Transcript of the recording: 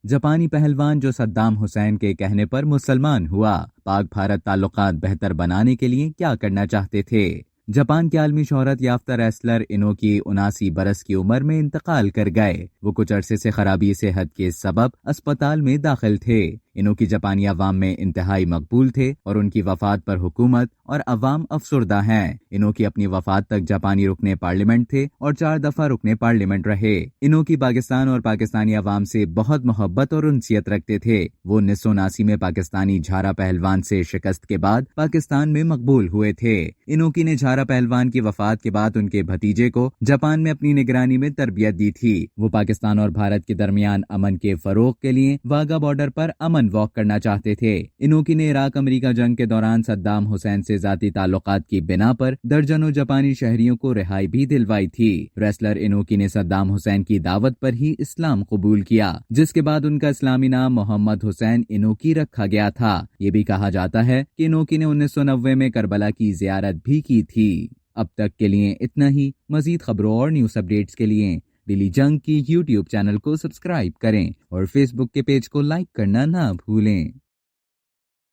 جاپانی پہلوان جو صدام حسین کے کہنے پر مسلمان ہوا، پاک بھارت تعلقات بہتر بنانے کے لیے کیا کرنا چاہتے تھے؟ جاپان کے عالمی شہرت یافتہ ریسلر انوکی 79 برس کی عمر میں انتقال کر گئے۔ وہ کچھ عرصے سے خرابی صحت کے سبب اسپتال میں داخل تھے۔ انوکی جاپانی عوام میں انتہائی مقبول تھے اور ان کی وفات پر حکومت اور عوام افسردہ ہیں۔ انوکی اپنی وفات تک جاپانی رکن پارلیمنٹ تھے اور 4 دفعہ رکن پارلیمنٹ رہے۔ انوکی پاکستان اور پاکستانی عوام سے بہت محبت اور انسیت رکھتے تھے۔ وہ 1979 میں پاکستانی جھارا پہلوان سے شکست کے بعد پاکستان میں مقبول ہوئے تھے۔ انوکی نے جھارا پہلوان کی وفات کے بعد ان کے بھتیجے کو جاپان میں اپنی نگرانی میں تربیت دی تھی۔ وہ پاکستان اور بھارت کے درمیان امن کے فروغ کے لیے واگا بارڈر پر امن واک کرنا چاہتے تھے۔ انوکی نے عراق امریکہ جنگ کے دوران صدام حسین سے ذاتی تعلقات کی بنا پر درجنوں جاپانی شہریوں کو رہائی بھی دلوائی تھی۔ ریسلر انوکی نے صدام حسین کی دعوت پر ہی اسلام قبول کیا، جس کے بعد ان کا اسلامی نام محمد حسین انوکی رکھا گیا تھا۔ یہ بھی کہا جاتا ہے کہ انوکی نے 1990 میں کربلا کی زیارت بھی کی تھی۔ اب تک کے لیے اتنا ہی۔ مزید خبروں اور نیوز اپڈیٹس کے لیے دلی جنگ کی یوٹیوب چینل کو سبسکرائب کریں اور فیس بک کے پیج کو لائک کرنا نہ بھولیں۔